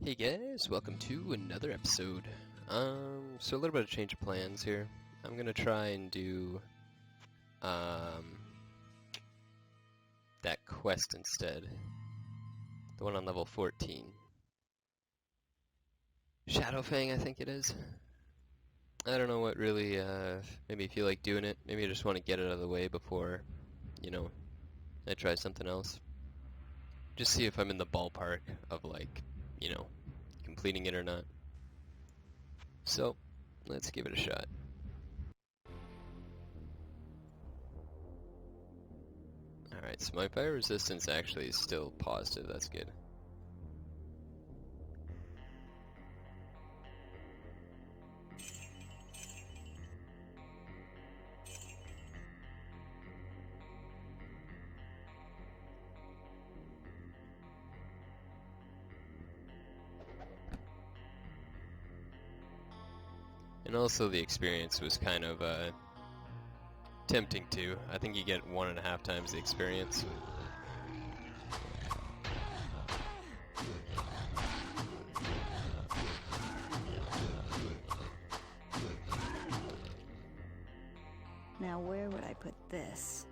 Hey guys, welcome to another episode. So a little bit of change of plans here. I'm gonna try and do that quest instead. The one on level 14. Shadowfang, I think it is. I don't know what really made me feel like doing it. Maybe I just want to get it out of the way before, I try something else. Just see if I'm in the ballpark of completing it or not. So, let's give it a shot. Alright, so my fire resistance actually is still positive, that's good. And also the experience was kind of tempting too. I think you get 1.5 times the experience. Now where would I put this?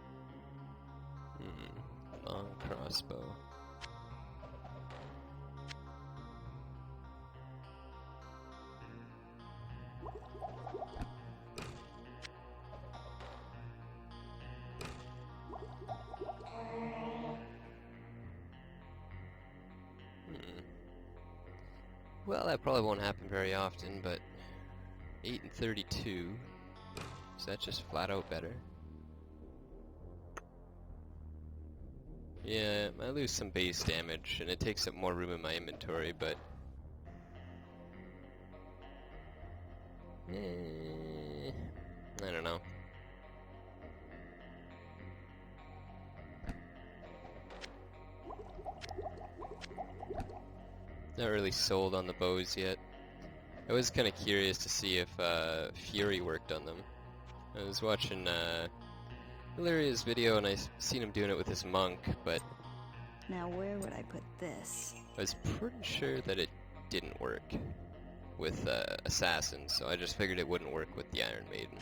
Long crossbow. Well, that probably won't happen very often, but 8 and 32, is that just flat out better? Yeah, I lose some base damage, and it takes up more room in my inventory, but... I don't know. Not really sold on the bows yet. I was kind of curious to see if Fury worked on them. I was watching Illyria's video and I seen him doing it with his monk, but Now where would I put this? I was pretty sure that it didn't work with assassins, so I just figured it wouldn't work with the Iron Maiden.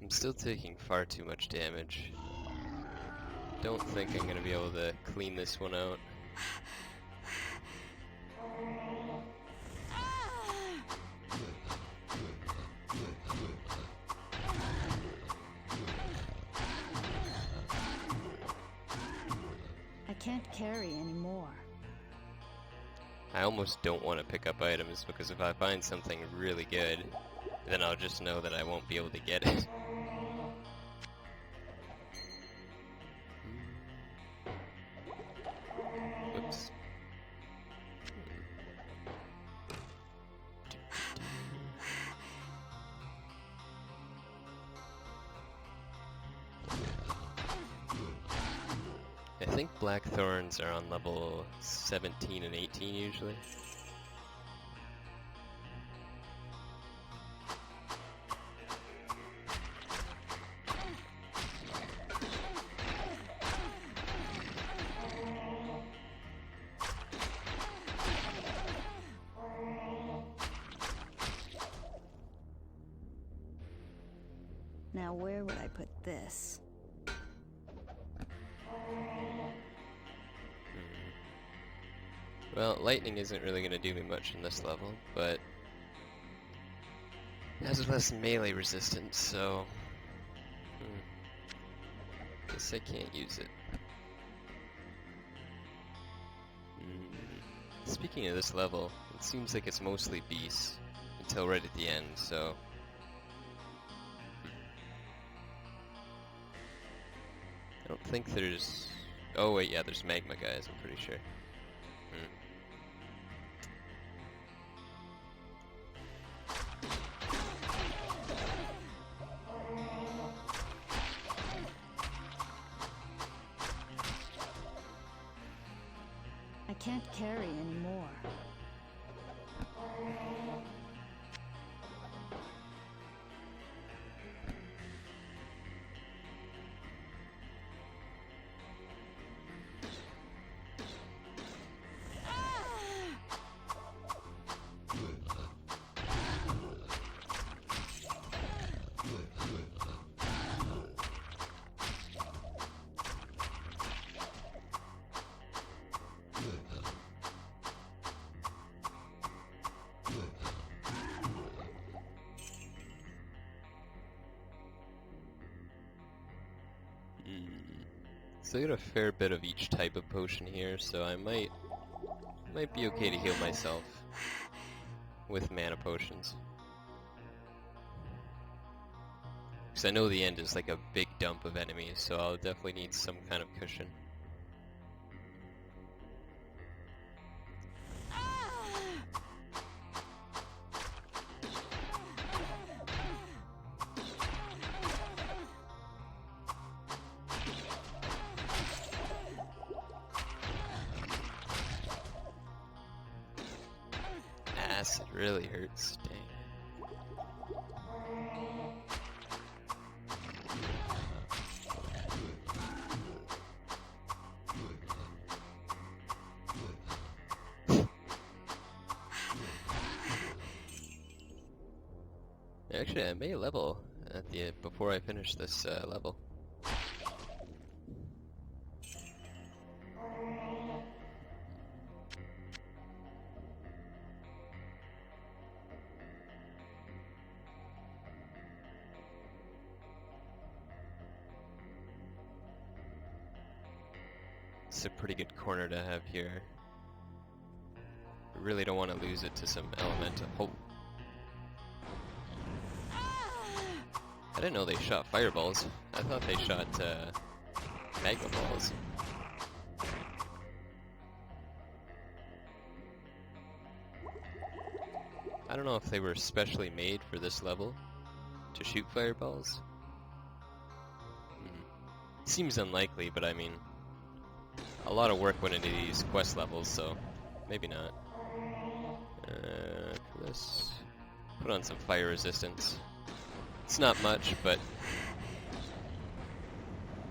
I'm still taking far too much damage. Don't think I'm gonna be able to clean this one out. I can't carry anymore. I almost don't want to pick up items because if I find something really good, then I'll just know that I won't be able to get it. Whoops. I think black thorns are on level 17 and 18 usually. Now where would I put this? Well, lightning isn't really going to do me much in this level, but it has less melee resistance, so guess I can't use it. Speaking of this level, it seems like it's mostly beasts until right at the end, so I don't think there's... Oh wait, yeah, there's magma guys, I'm pretty sure. Hmm. I can't carry anymore. So I got a fair bit of each type of potion here, so I might be okay to heal myself with mana potions. Because I know the end is like a big dump of enemies, so I'll definitely need some kind of cushion. Acid really hurts, dang. Actually, I may level at the before I finish this level. It's a pretty good corner to have here. I really don't want to lose it to some elemental. Oh. I didn't know they shot fireballs. I thought they shot magma balls. I don't know if they were specially made for this level to shoot fireballs. Seems unlikely, but I mean, a lot of work went into these quest levels, so maybe not. For this, put on some fire resistance. It's not much, but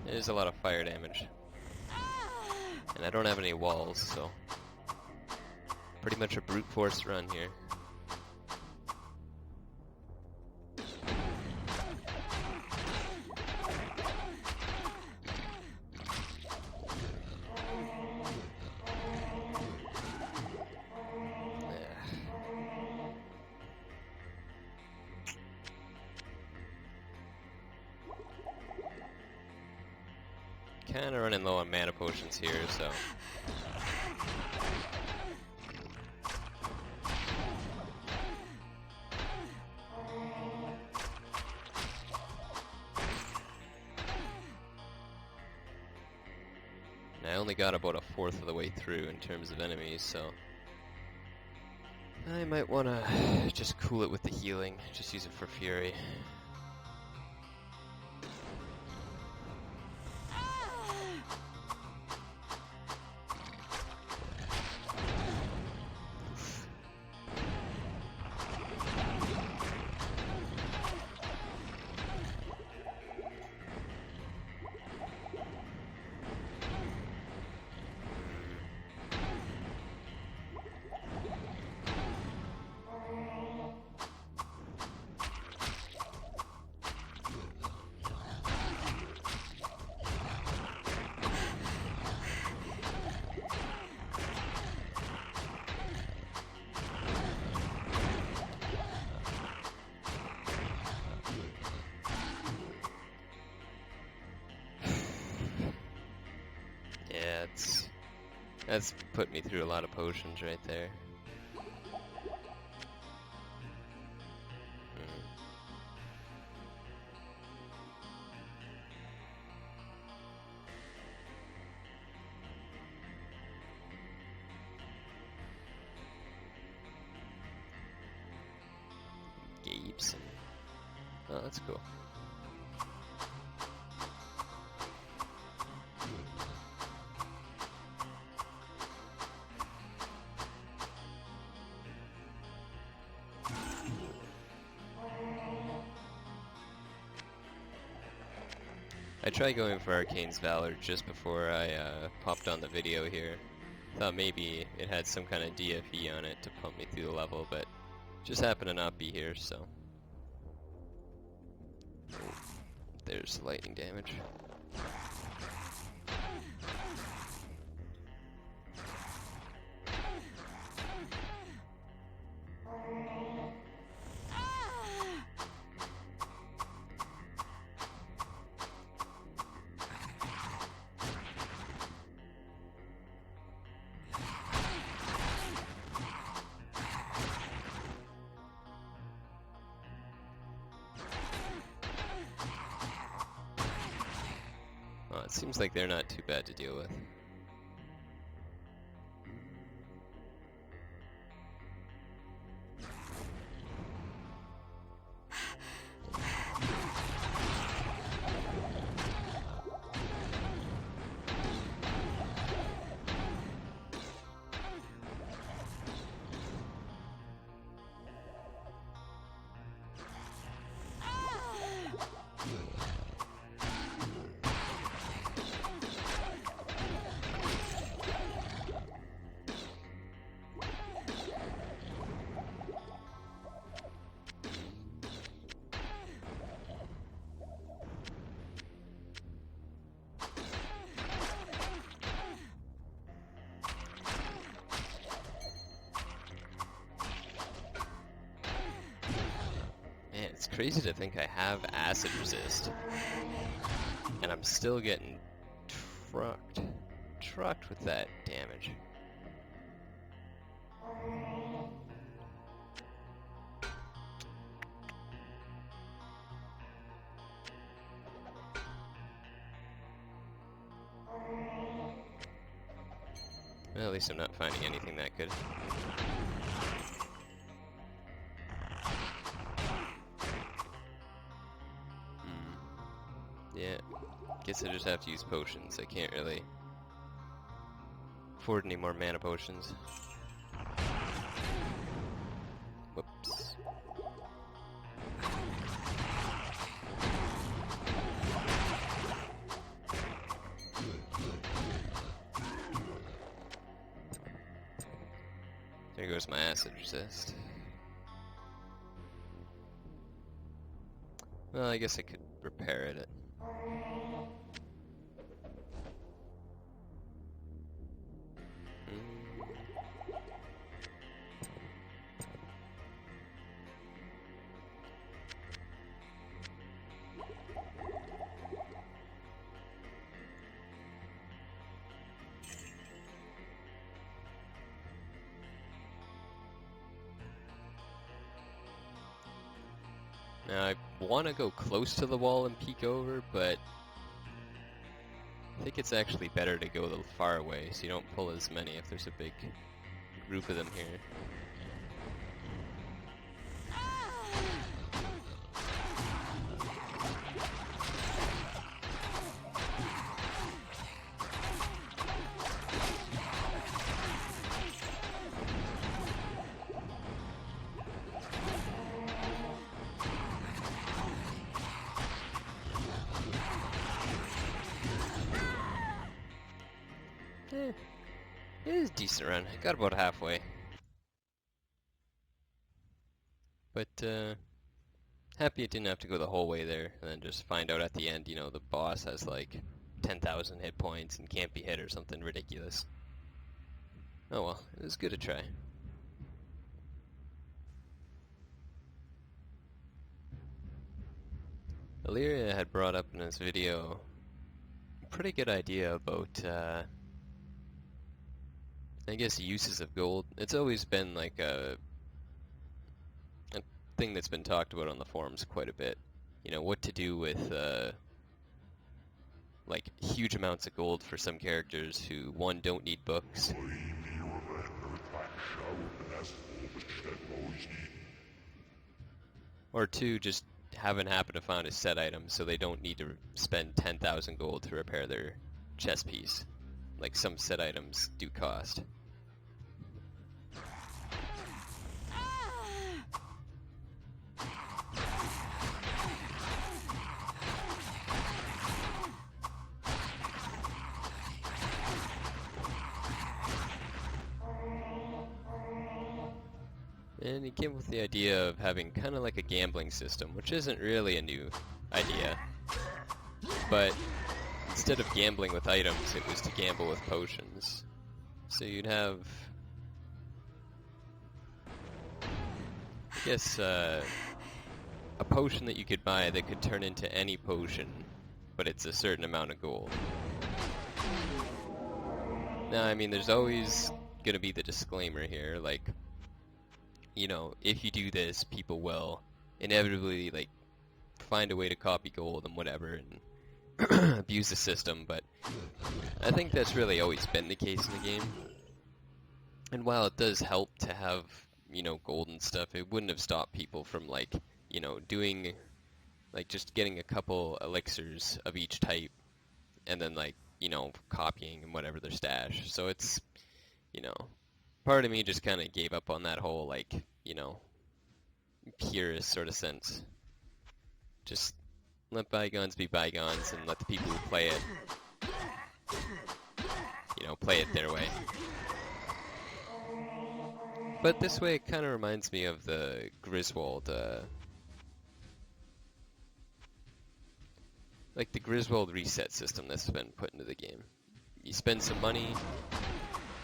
it is a lot of fire damage. And I don't have any walls, so pretty much a brute force run here. Kinda running low on mana potions here, so... And I only got about a fourth of the way through in terms of enemies, so... I might wanna just cool it with the healing, just use it for Fury. Yeah, that's put me through a lot of potions right there. leaps. And, oh, that's cool. I tried going for Arcane's Valor just before I popped on the video here. Thought maybe it had some kind of DFE on it to pump me through the level, but just happened to not be here, so. There's lightning damage. Oh, it seems like they're not too bad to deal with. Man, it's crazy to think I have acid resist, and I'm still getting trucked with that damage. Well, at least I'm not finding anything that good. Yeah, guess I just have to use potions. I can't really afford any more mana potions. Whoops. There goes my acid resist. Well, I guess I could repair it. Now, I want to go close to the wall and peek over, but I think it's actually better to go a little far away so you don't pull as many if there's a big group of them here. It is a decent run. I got about halfway. But, happy it didn't have to go the whole way there, and then just find out at the end, you know, the boss has like 10,000 hit points and can't be hit or something ridiculous. Oh well, it was good to try. Illyria had brought up in his video a pretty good idea about, I guess, uses of gold. It's always been like a thing that's been talked about on the forums quite a bit. You know, what to do with, like, huge amounts of gold for some characters who, one, don't need books. Or two, just haven't happened to find a set item, so they don't need to spend 10,000 gold to repair their chest piece. Like some set items do cost. And he came up with the idea of having kind of like a gambling system, which isn't really a new idea. But instead of gambling with items, it was to gamble with potions. So you'd have, I guess, a potion that you could buy that could turn into any potion, but it's a certain amount of gold. Now, I mean, there's always gonna be the disclaimer here, like, you know, if you do this, people will inevitably, like, find a way to copy gold and whatever, and abuse the system, but I think that's really always been the case in the game. And while it does help to have, you know, gold and stuff, it wouldn't have stopped people from, like, you know, doing, like, just getting a couple elixirs of each type, and then, like, you know, copying and whatever their stash. So it's, you know, part of me just kind of gave up on that whole, like, you know, purist sort of sense. Just let bygones be bygones and let the people who play it, you know, play it their way. But this way it kind of reminds me of the Griswold, like the Griswold reset system that's been put into the game. You spend some money,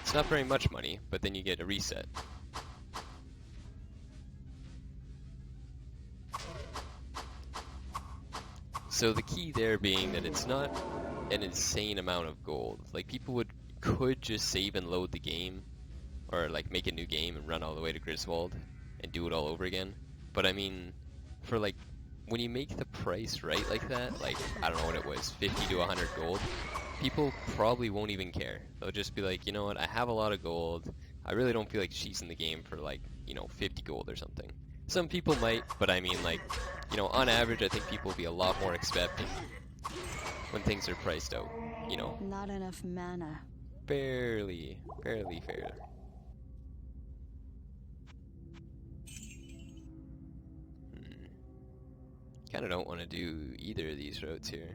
it's not very much money, but then you get a reset. So the key there being that it's not an insane amount of gold. Like people could just save and load the game, or like make a new game and run all the way to Griswold and do it all over again. But I mean, for like, when you make the price right like that, like, I don't know what it was, 50 to 100 gold, people probably won't even care. They'll just be like, you know what, I have a lot of gold, I really don't feel like cheesing the game for like, you know, 50 gold or something. Some people might, but I mean, like, you know, on average, I think people will be a lot more expecting when things are priced out, you know. Not enough mana. Fairly fair. Kind of don't want to do either of these roads here.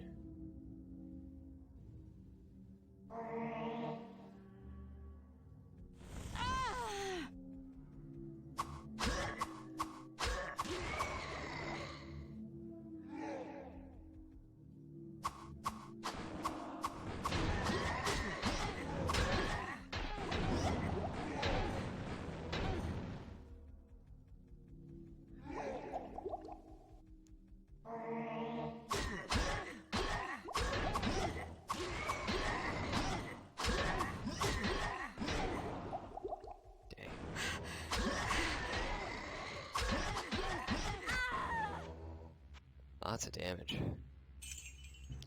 Lots of damage.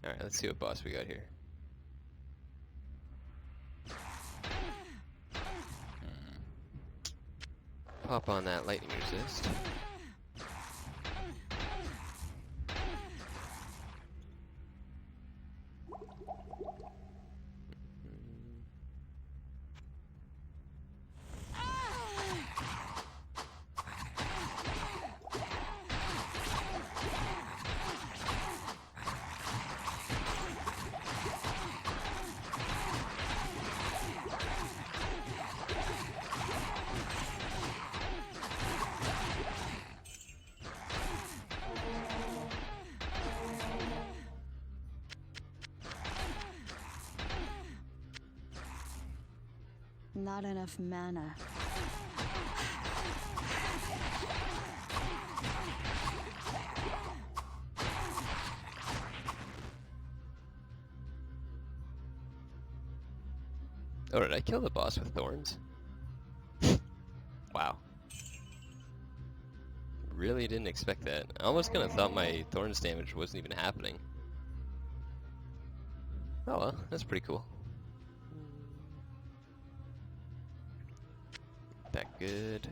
Alright, let's see what boss we got here. Pop on that lightning resist. Not enough mana. Oh, did I kill the boss with thorns? Wow. Really didn't expect that. I almost kind of thought my thorns damage wasn't even happening. Oh well, that's pretty cool. That good.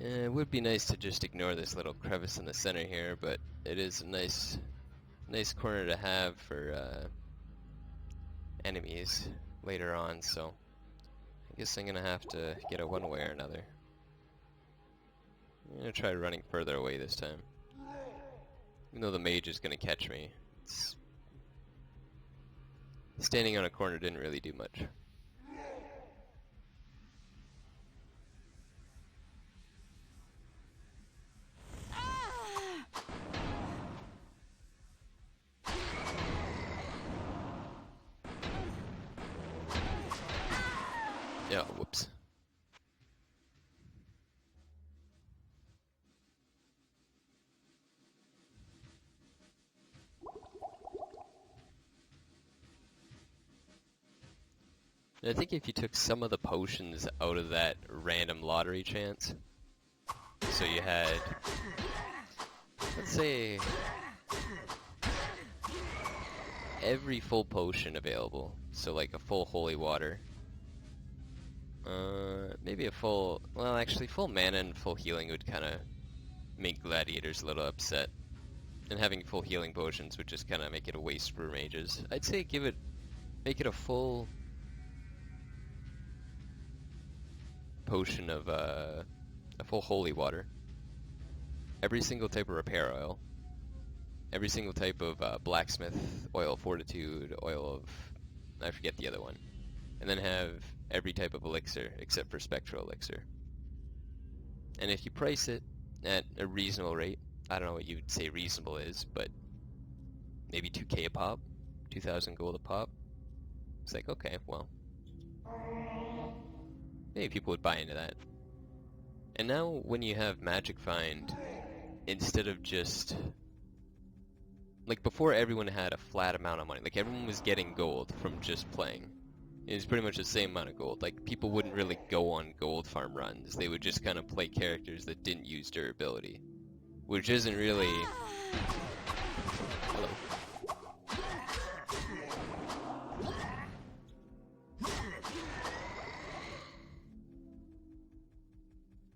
It would be nice to just ignore this little crevice in the center here, but it is a nice corner to have for enemies later on, so I guess I'm gonna have to get it one way or another. I'm gonna try running further away this time. Even though the mage is gonna catch me, standing on a corner didn't really do much. Yeah, whoops. And I think if you took some of the potions out of that random lottery chance, so you had, let's say, every full potion available, so like a full holy water, maybe a full, well actually full mana and full healing would kind of make gladiators a little upset, and having full healing potions would just kind of make it a waste for mages. I'd say make it a full potion of a full holy water, every single type of repair oil, every single type of blacksmith oil, fortitude oil of, I forget the other one, and then have every type of elixir except for spectral elixir. And if you price it at a reasonable rate, I don't know what you would say reasonable is, but maybe 2k a pop, 2,000 gold a pop, it's like, okay, well, maybe people would buy into that. And now when you have Magic Find, instead of just, like before everyone had a flat amount of money, like everyone was getting gold from just playing. It was pretty much the same amount of gold. Like people wouldn't really go on gold farm runs. They would just kind of play characters that didn't use durability, which isn't really... Hello.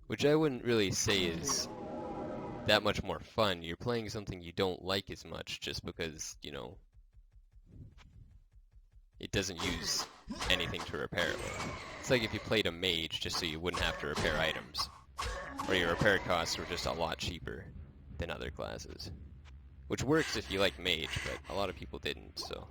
Which I wouldn't really say is that much more fun. You're playing something you don't like as much just because, you know, it doesn't use anything to repair it with. It's like if you played a mage just so you wouldn't have to repair items, or your repair costs were just a lot cheaper than other classes. Which works if you like mage, but a lot of people didn't, so...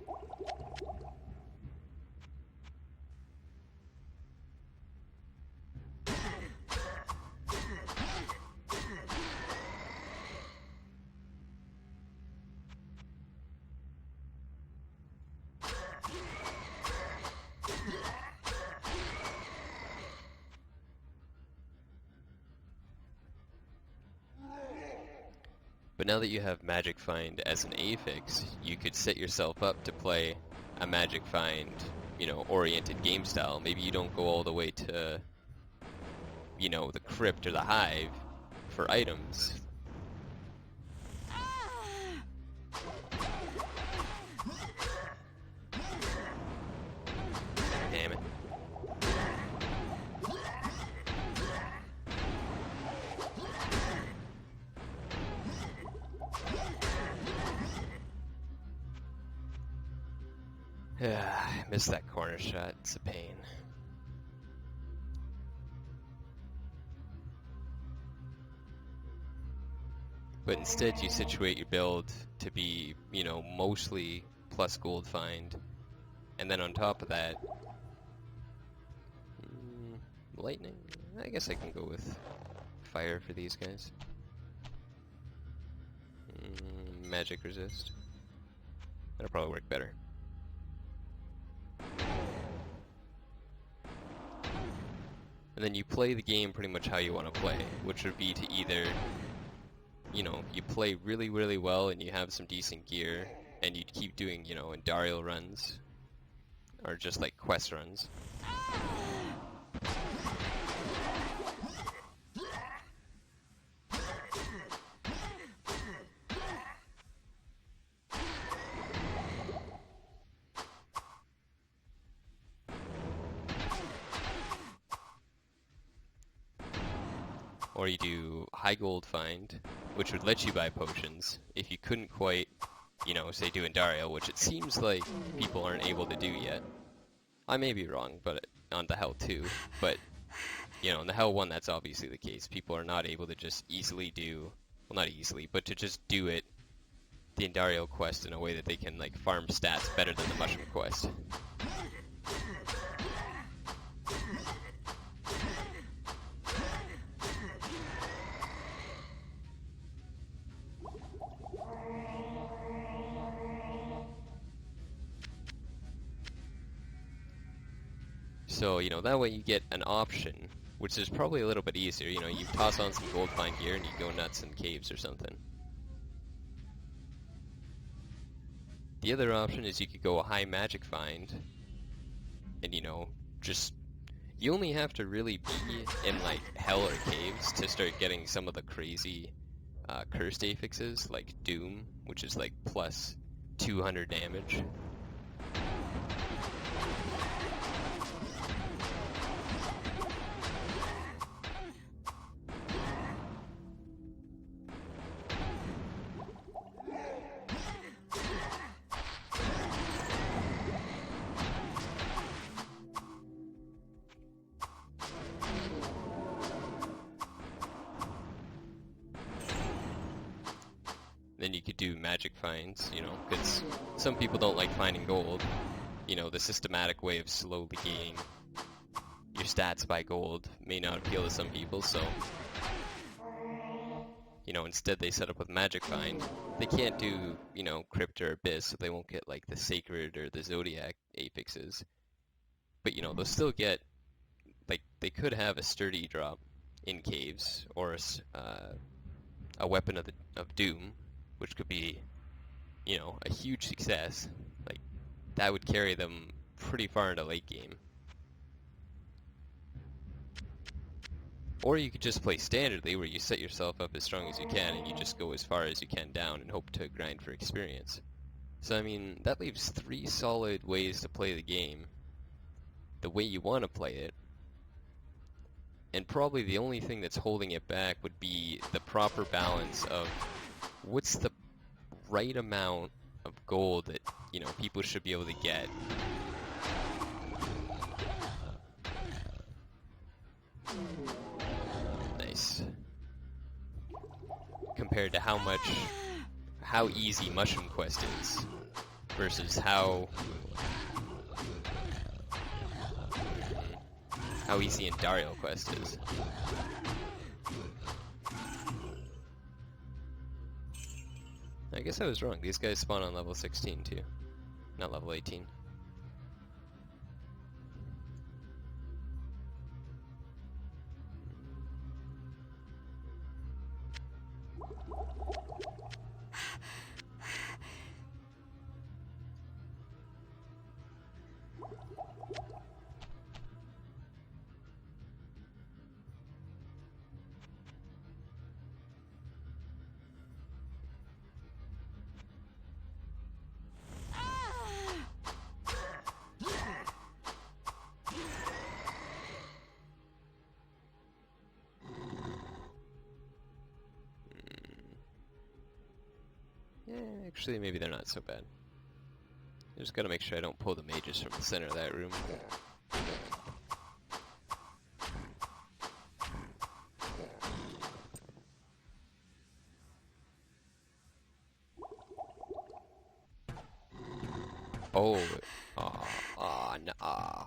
But now that you have Magic Find as an affix, you could set yourself up to play a Magic Find, you know, oriented game style. Maybe you don't go all the way to, you know, the crypt or the hive for items. Damn it. I missed that corner shot. It's a pain. But instead you situate your build to be, you know, mostly plus gold find. And then on top of that, lightning? I guess I can go with fire for these guys. Magic resist. That'll probably work better. And then you play the game pretty much how you want to play, which would be to either, you know, you play really, really well and you have some decent gear, and you keep doing, you know, Indarial runs, or just like quest runs. Or you do high gold find, which would let you buy potions if you couldn't quite, you know, say do Dario, which it seems like people aren't able to do yet. I may be wrong, but on the Thehell2, but you know, in the Thehell1 that's obviously the case. People are not able to just easily do, well, not easily, but to just do it, the Dario quest in a way that they can like farm stats better than the mushroom quest. So, you know, that way you get an option, which is probably a little bit easier. You know, you toss on some gold find gear and you go nuts in caves or something. The other option is you could go a high magic find, and you know, just, you only have to really be in like hell or caves to start getting some of the crazy cursed affixes, like Doom, which is like plus 200 damage. Then you could do magic finds, you know, because some people don't like finding gold. You know, the systematic way of slowly gaining your stats by gold may not appeal to some people, so, you know, instead they set up with magic find. They can't do, you know, crypt or abyss, so they won't get like the sacred or the zodiac affixes. But, you know, they'll still get, like, they could have a sturdy drop in caves, or a weapon of doom, which could be, you know, a huge success. Like, that would carry them pretty far into late game. Or you could just play standardly, where you set yourself up as strong as you can and you just go as far as you can down and hope to grind for experience. So, I mean, that leaves 3 solid ways to play the game the way you want to play it. And probably the only thing that's holding it back would be the proper balance of what's the right amount of gold that, you know, people should be able to get. Nice. Compared to how easy Mushroom Quest is versus how easy Dario Quest is. I guess I was wrong. These guys spawn on level 16 too, not level 18. Yeah, actually, maybe they're not so bad. I just gotta make sure I don't pull the mages from the center of that room. Oh, nah.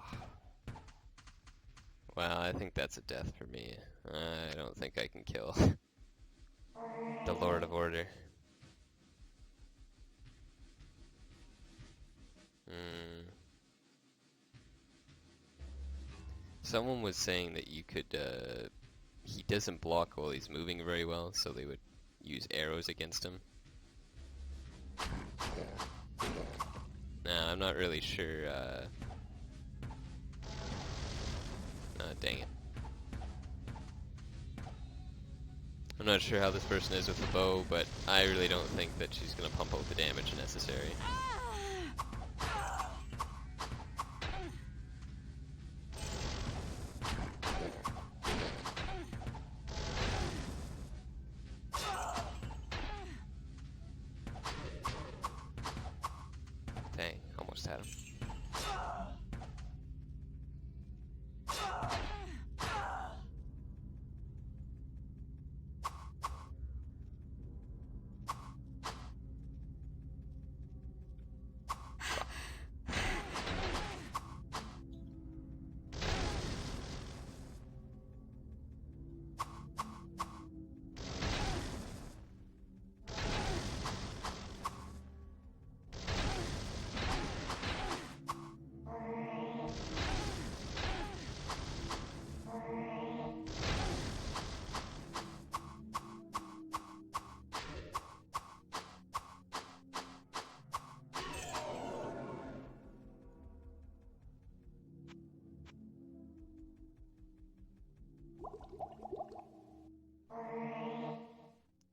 Well, I think that's a death for me. I don't think I can kill the Lord of Order. Someone was saying that you could, he doesn't block while he's moving very well, so they would use arrows against him. Nah, I'm not really sure, dang it. I'm not sure how this person is with the bow, but I really don't think that she's gonna pump out the damage necessary.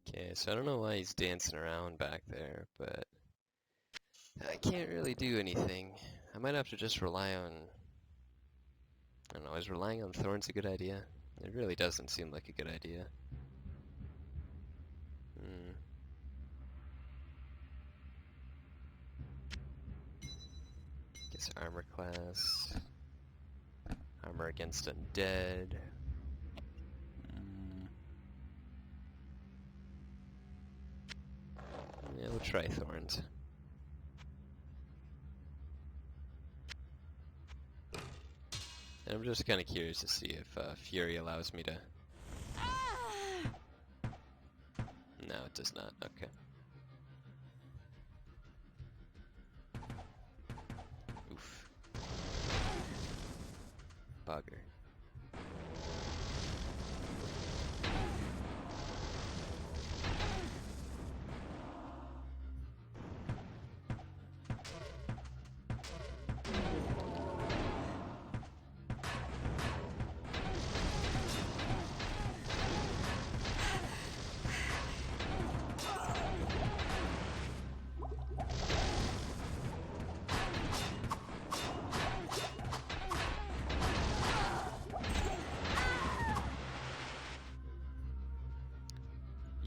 Okay, so I don't know why he's dancing around back there, but I can't really do anything. I might have to just rely on... I don't know, is relying on thorns a good idea? It really doesn't seem like a good idea. Hmm. Guess armor class. Armor against undead. Yeah, we'll try thorns. And I'm just kind of curious to see if Fury allows me to... No, it does not. Okay. Oof. Bugger.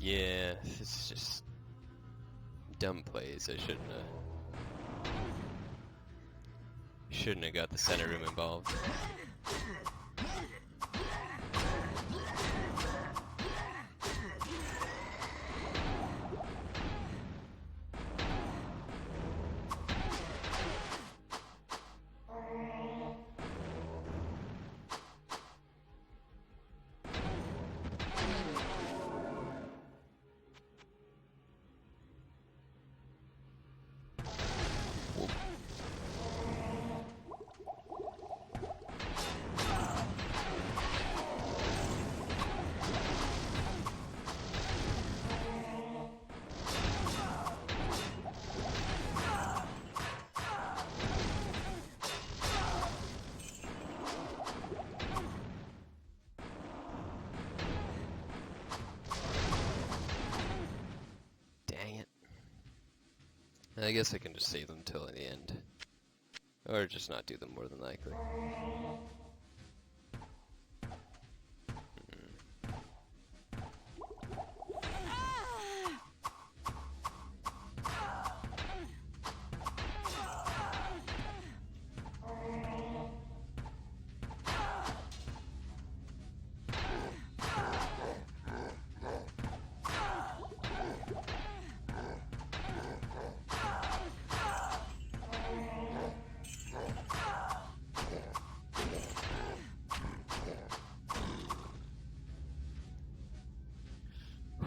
Yeah, it's just dumb plays. I shouldn't have got the center room involved. Dang it. I guess I can just save them till the end. Or just not do them more than likely.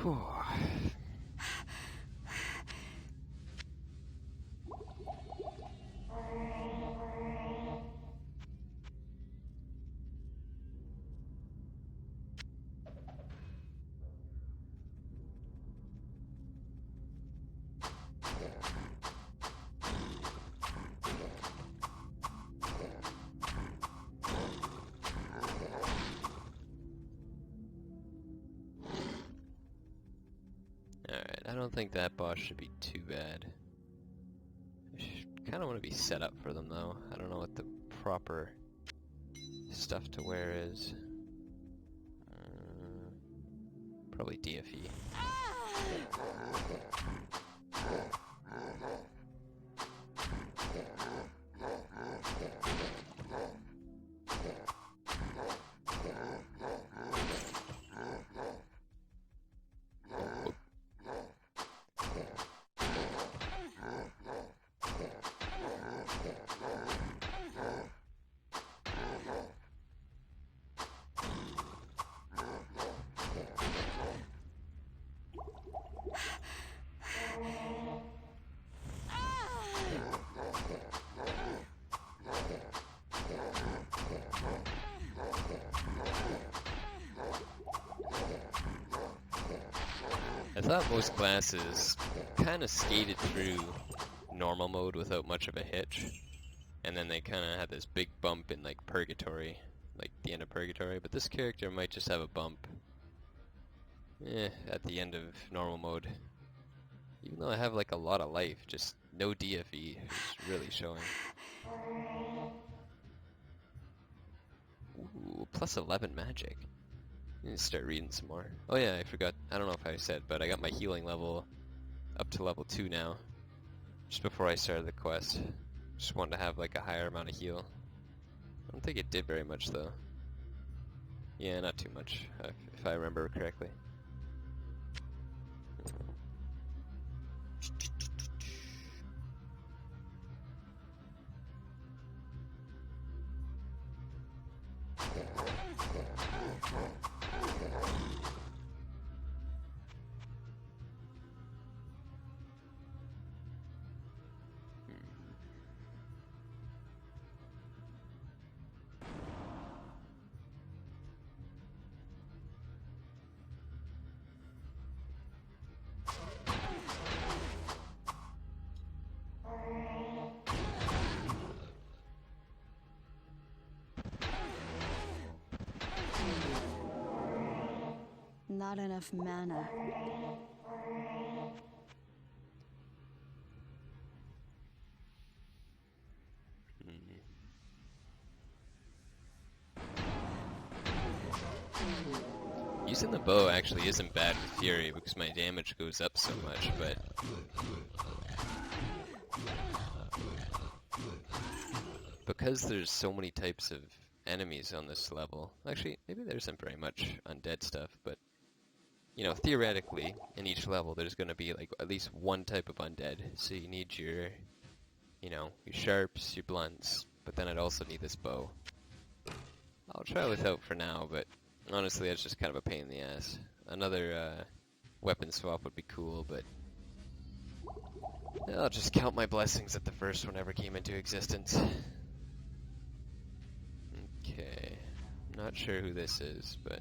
Whew. Alright, I don't think that boss should be too bad. I kind of want to be set up for them though. I don't know what the proper stuff to wear is. Probably DFE. I thought most classes kind of skated through normal mode without much of a hitch, and then they kind of had this big bump in like purgatory like the end of Purgatory, but this character might just have a bump at the end of normal mode. Even though I have like a lot of life, just no DFE is really showing. Ooh, plus 11 magic. I need to start reading some more. Oh yeah, I forgot. I don't know if I said, but I got my healing level up to level 2 now. Just before I started the quest. Just wanted to have like a higher amount of heal. I don't think it did very much though. Yeah, not too much, if I remember correctly. Not enough mana. Using the bow actually isn't bad with Fury because my damage goes up so much, but because there's so many types of enemies on this level, actually maybe there isn't very much undead stuff, but you know, theoretically in each level there's going to be like at least one type of undead, so you need your, you know, your sharps, your blunts, but then I'd also need this bow. I'll try without for now, but honestly that's just kind of a pain in the ass. Another weapon swap would be cool, but I'll just count my blessings that the first one ever came into existence. Okay, not sure who this is, but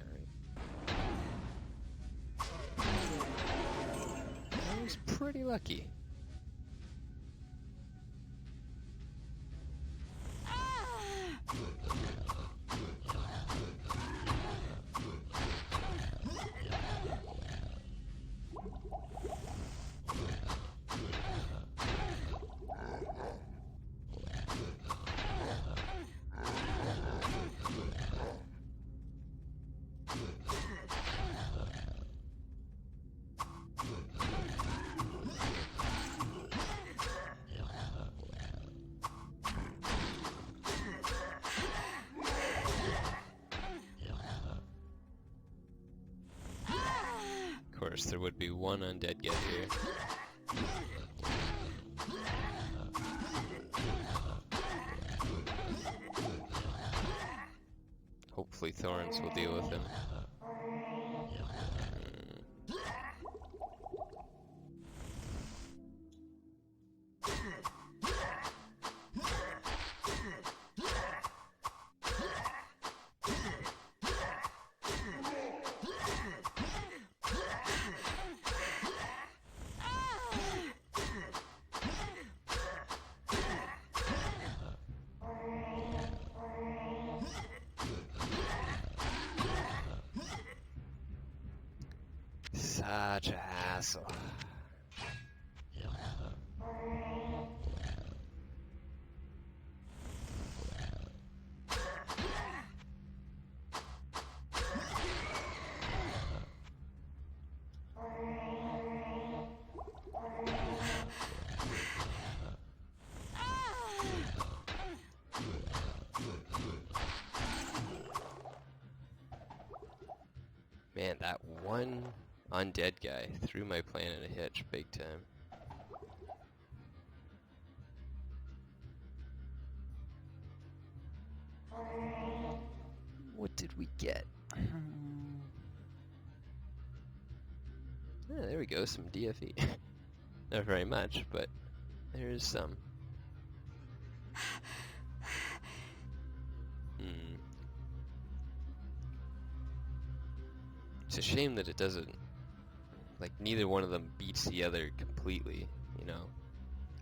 alright. I was pretty lucky. Of course, there would be one undead get here. Hopefully Thorns will deal with him. Such a hassle. Man, that one undead guy threw my plan in a hitch big time. What did we get? Yeah, there we go, some DFE. Not very much, but there's some. It's a shame that it doesn't, like, neither one of them beats the other completely, you know?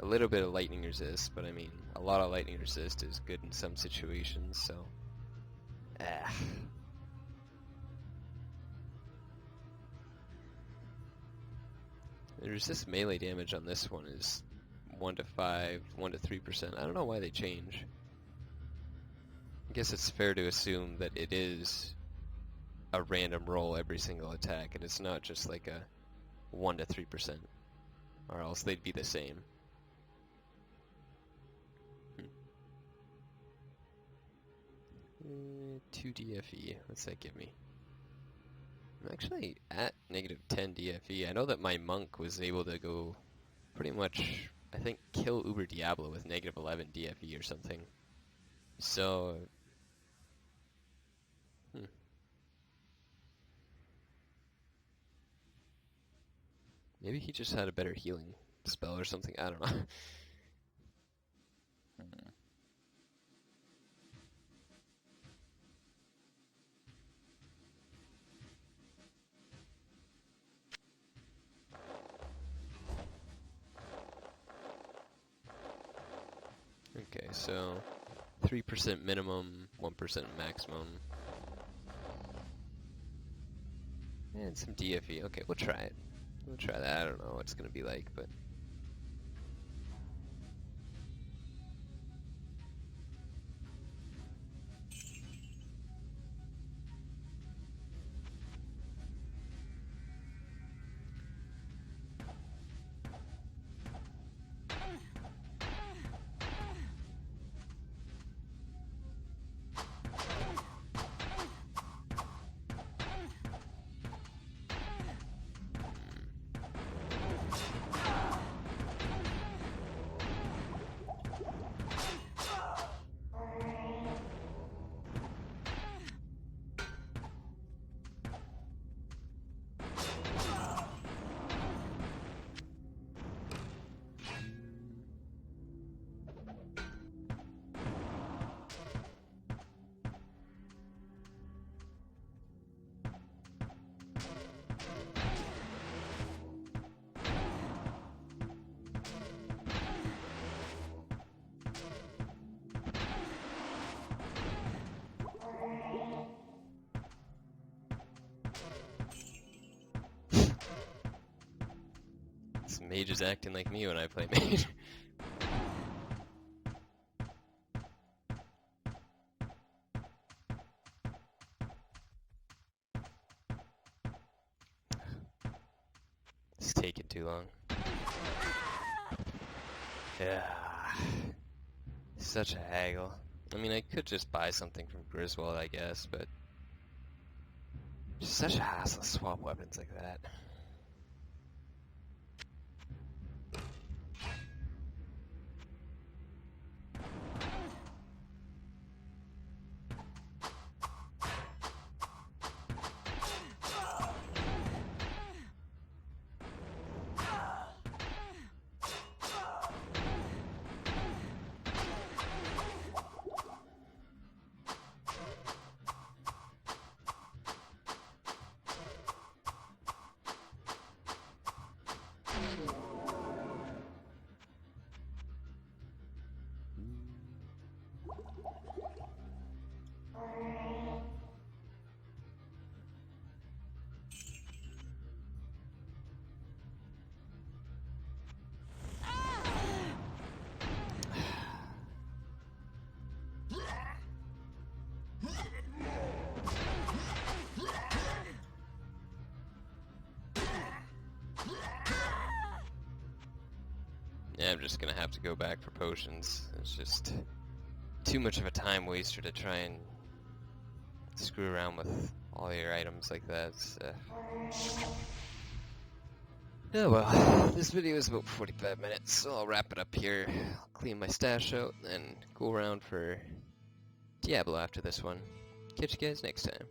A little bit of lightning resist, but I mean, a lot of lightning resist is good in some situations, so... Ah. The resist melee damage on this one is 1 to 5, 1 to 3%. I don't know why they change. I guess it's fair to assume that it is a random roll every single attack, and it's not just like a 1 to 3%, or else they'd be the same. 2 DFE, what's that give me? I'm actually at negative 10 DFE. I know that my monk was able to go pretty much, I think, kill Uber Diablo with negative 11 DFE or something. So, maybe he just had a better healing spell or something. I don't know. Okay, so 3% minimum, 1% maximum. And some DFE. Okay, we'll try it. We'll try that. I don't know what it's going to be like, but... This mage is acting like me when I play mage. It's taking too long. Yeah. Such a haggle. I mean, I could just buy something from Griswold, I guess, but... Just such a hassle to swap weapons like that. Yeah, I'm just gonna have to go back for potions. It's just too much of a time waster to try and screw around with all your items like that. Oh well, this video is about 45 minutes, so I'll wrap it up here. I'll clean my stash out and go around for Diablo after this one. Catch you guys next time.